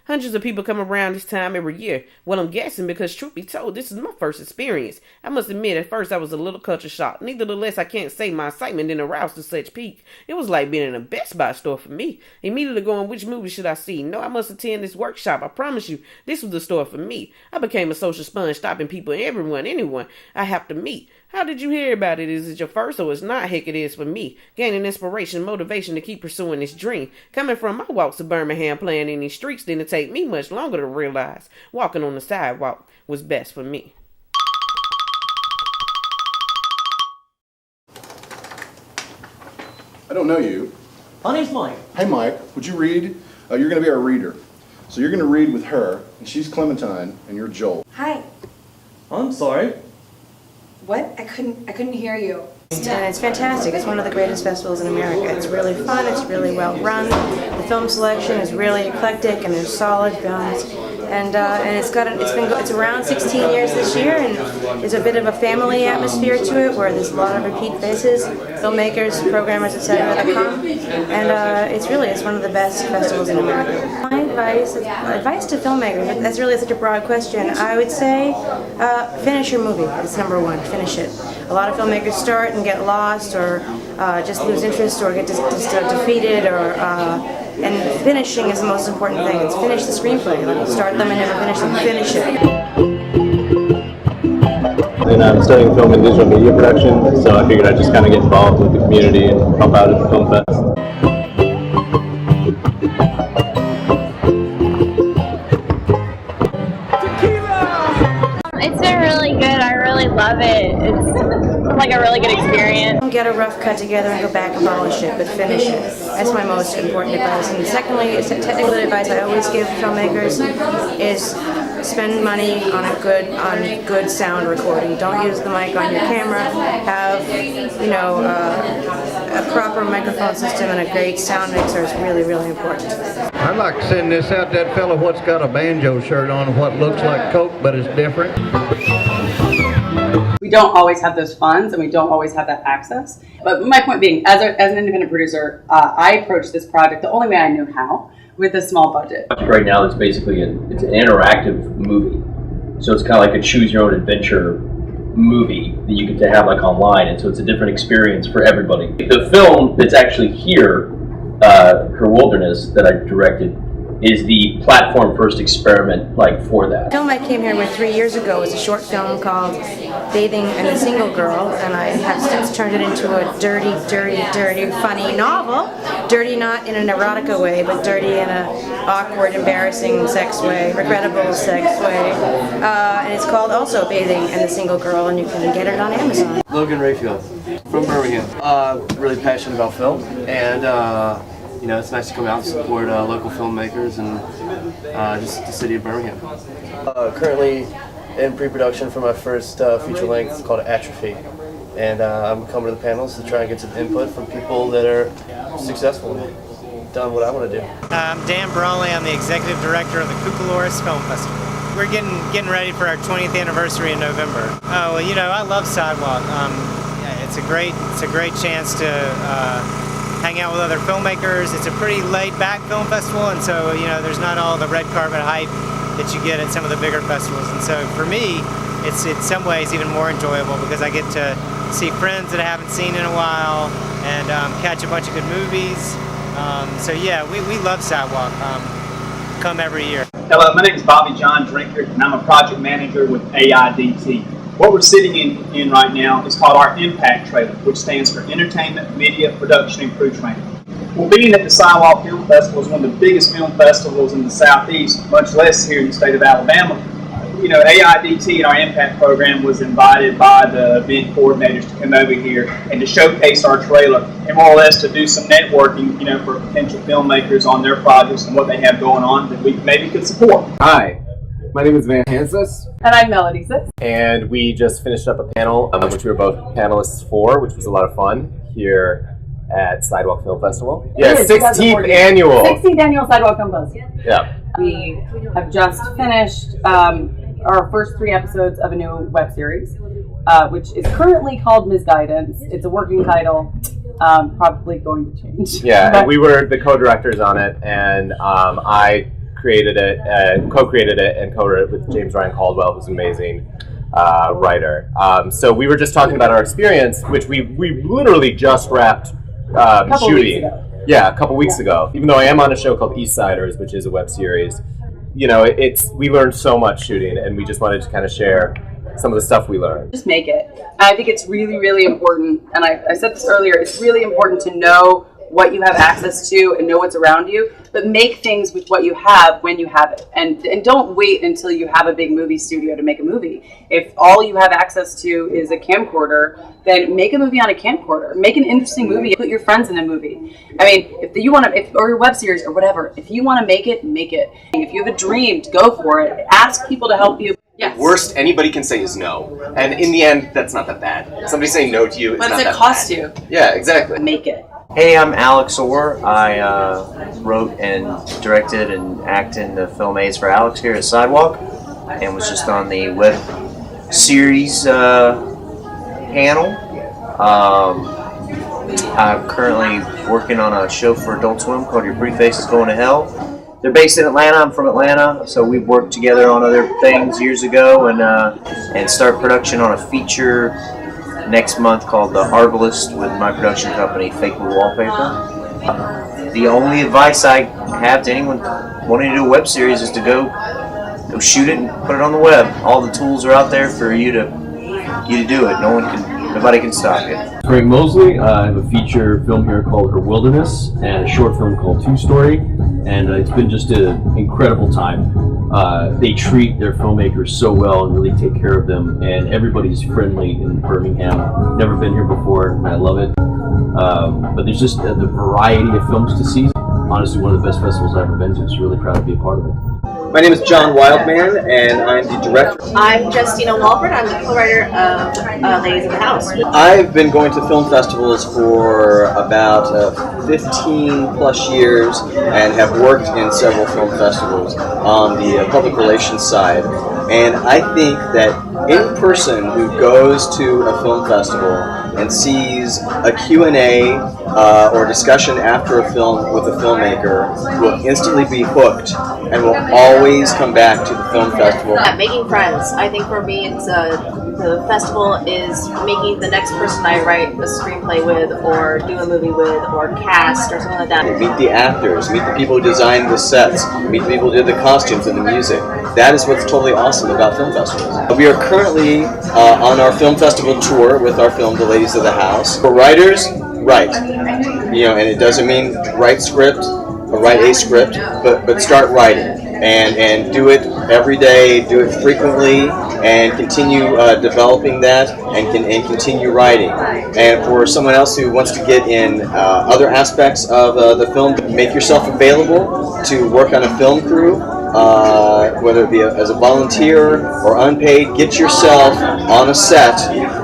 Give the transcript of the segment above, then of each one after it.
Hundreds of people come around this time every year. Well, I'm guessing because, truth be told, this is my first experience. I must admit, at first I was a little culture shocked. Nevertheless, I can't say my excitement didn't arouse to such peak. It was like being in a Best Buy store for me. Immediately going, which movie should I see? No, I must attend this workshop. I promise you, this was the store for me. I became a social sponge, stopping people, anyone I have to meet. How did you hear about it? Is it your first or it's not? Heck, it is for me. Gaining inspiration, motivation to keep pursuing this dream. Coming from my walks of Birmingham, playing in these streets didn't take me much longer to realize walking on the sidewalk was best for me. I don't know you. My name's Mike. Hey Mike, would you read? You're going to be our reader. So you're going to read with her, and she's Clementine, and you're Joel. Hi. I'm sorry. What? I couldn't hear you. And it's fantastic. It's one of the greatest festivals in America. It's really fun. It's really well run. The film selection is really eclectic, and there's solid films. And it's around 16 years this year, and there's a bit of a family atmosphere to it, where there's a lot of repeat faces, filmmakers, programmers, etc. that come. And it's one of the best festivals in America. My advice to filmmakers. That's really such a broad question. I would say finish your movie. It's number one. Finish it. A lot of filmmakers start and get lost, or just lose interest, or get defeated, or. And finishing is the most important thing. It's finish the screenplay. Like, start them and never finish them. Finish it. And I'm studying film and digital media production, so I figured I'd just kind of get involved with the community and help out at the film fest. It's been really good. I really love it. It's like a really good experience. Don't get a rough cut together and go back and polish it, but finish it. That's my most important advice. And secondly, technical advice I always give filmmakers is spend money on good sound recording. Don't use the mic on your camera. Have a proper microphone system and a great sound mixer is really, really important. I'd like to send this out to that fellow what's got a banjo shirt on, what looks like Coke but is different. We don't always have those funds, and we don't always have that access. But my point being, as an independent producer, I approached this project the only way I knew how, with a small budget. Right now, it's basically it's an interactive movie, so it's kind of like a choose your own adventure movie that you get to have like online, and so it's a different experience for everybody. The film that's actually here, Her Wilderness, that I directed, is the platform first experiment for that. The film I came here with 3 years ago was a short film called Bathing and a Single Girl, and I have since turned it into a dirty, funny novel. Dirty not in an erotica way, but dirty in an awkward, embarrassing sex way, regrettable sex way. And it's called also Bathing and a Single Girl, and you can get it on Amazon. Logan Rayfield from Birmingham. Really passionate about film, and it's nice to come out and support local filmmakers and just the city of Birmingham. Currently in pre-production for my first feature length called Atrophy, and I'm coming to the panels to try and get some input from people that are successful and done what I want to do. I'm Dan Brawley. I'm the executive director of the Cucaloris Film Festival. We're getting ready for our 20th anniversary in November. Oh, well, I love Sidewalk. It's a great chance to hang out with other filmmakers. It's a pretty laid-back film festival, and so there's not all the red carpet hype that you get at some of the bigger festivals. And so for me, it's in some ways even more enjoyable because I get to see friends that I haven't seen in a while and catch a bunch of good movies. So yeah, we love Sidewalk. Come every year. Hello, my name is Bobby John Drinker, and I'm a project manager with AIDT. What we're sitting in right now is called our Impact Trailer, which stands for Entertainment, Media, Production, and Crew Training. Well, being at the Sidewalk Film Festival is one of the biggest film festivals in the Southeast, much less here in the state of Alabama. AIDT and our Impact program was invited by the event coordinators to come over here and to showcase our trailer and more or less to do some networking, for potential filmmakers on their projects and what they have going on that we maybe could support. Hi. My name is Van Hansis. And I'm Melody Six. And we just finished up a panel, which we were both panelists for, which was a lot of fun here at Sidewalk Film Festival. Yeah, 16th annual. 16th annual Sidewalk Film Festival. Yeah. We have just finished our first 3 episodes of a new web series, which is currently called Misguidance. It's a working title, probably going to change. Yeah, and we were the co-directors on it, and I created it, co-created it, and co-wrote it with James Ryan Caldwell, who's an amazing writer. So we were just talking about our experience, which we literally just wrapped shooting. Yeah, a couple weeks ago. Even though I am on a show called Eastsiders, which is a web series, we learned so much shooting, and we just wanted to kind of share some of the stuff we learned. Just make it. And I think it's really, really important, and I said this earlier, it's really important to know what you have access to and know what's around you, but make things with what you have when you have it. And don't wait until you have a big movie studio to make a movie. If all you have access to is a camcorder, then make a movie on a camcorder. Make an interesting movie. Put your friends in a movie. I mean, or your web series or whatever, if you want to make it, make it. If you have a dream, go for it. Ask people to help you. Yes. The worst anybody can say is no. And in the end, that's not that bad. Somebody saying no to you is not that bad. What does it cost you? Yeah, exactly. Make it. Hey, I'm Alex Orr. I wrote and directed and acted in the film A's for Alex here at Sidewalk, and was just on the web series panel. I'm currently working on a show for Adult Swim called Your Pretty Face is Going to Hell. They're based in Atlanta. I'm from Atlanta, so we've worked together on other things years ago, and start production on a feature next month called The Arbalist with my production company, Fake Blue Wallpaper. The only advice I have to anyone wanting to do a web series is to go shoot it and put it on the web. All the tools are out there for you to do it. Nobody can stop you. Greg Mosley. I have a feature film here called Her Wilderness and a short film called Two Story, and it's been just an incredible time. They treat their filmmakers so well and really take care of them, and everybody's friendly in Birmingham. Never been here before, and I love it. But there's just the variety of films to see. Honestly, one of the best festivals I've ever been to, so really proud to be a part of it. My name is John Wildman, and I'm the director. I'm Justina Walford. I'm the co-writer of Ladies of the House. I've been going to film festivals for about 15 plus years and have worked in several film festivals on the public relations side. And I think that any person who goes to a film festival and sees a Q&A or discussion after a film with a filmmaker will instantly be hooked and will always come back to the film festival. Making friends. I think for me, it's the festival is making the next person I write a screenplay with or do a movie with or cast or something like that. Meet the actors, meet the people who designed the sets, meet the people who did the costumes and the music. That is what's totally awesome about film festivals. We are currently on our film festival tour with our film, The Ladies of the House. For writers, write. And it doesn't mean write script or write a script, but start writing. And do it every day, do it frequently, and continue developing that, and continue writing. And for someone else who wants to get in other aspects of the film, make yourself available to work on a film crew, whether it be as a volunteer or unpaid. Get yourself on a set,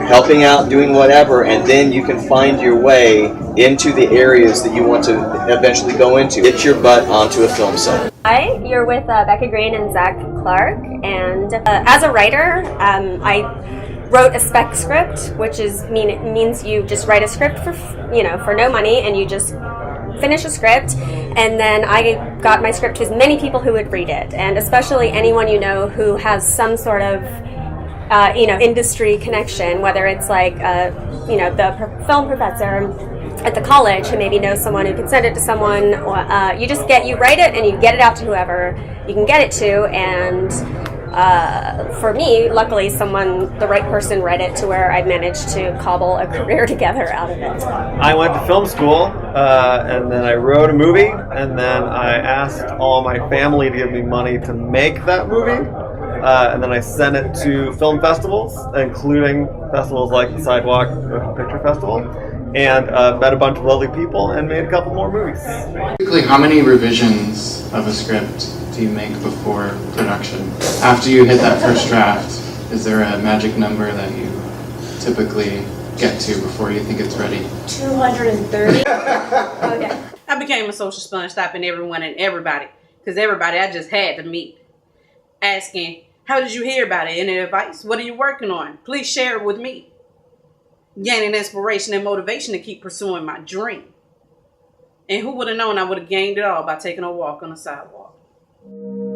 helping out, doing whatever, and then you can find your way into the areas that you want to eventually go into. Get your butt onto a film set. Hi, you're with Becca Green and Zach Clark, and as a writer, I wrote a spec script, which means you just write a script for no money, and you just finish a script, and then I got my script to as many people who would read it, and especially anyone who has some sort of industry connection, whether it's like the film professor at the college who maybe knows someone who can send it to someone. You write it and you get it out to whoever you can get it to, and for me, luckily, the right person read it to where I managed to cobble a career together out of it. I went to film school, and then I wrote a movie, and then I asked all my family to give me money to make that movie, and then I sent it to film festivals, including festivals like the Sidewalk Motion Picture Festival, and met a bunch of lovely people and made a couple more movies. Typically, how many revisions of a script do you make before production? After you hit that first draft, is there a magic number that you typically get to before you think it's ready? 230. Okay. I became a social sponge, stopping everyone and everybody, because everybody I just had to meet, asking, how did you hear about it? Any advice? What are you working on? Please share it with me. Gaining inspiration and motivation to keep pursuing my dream. And who would have known I would have gained it all by taking a walk on the sidewalk? you.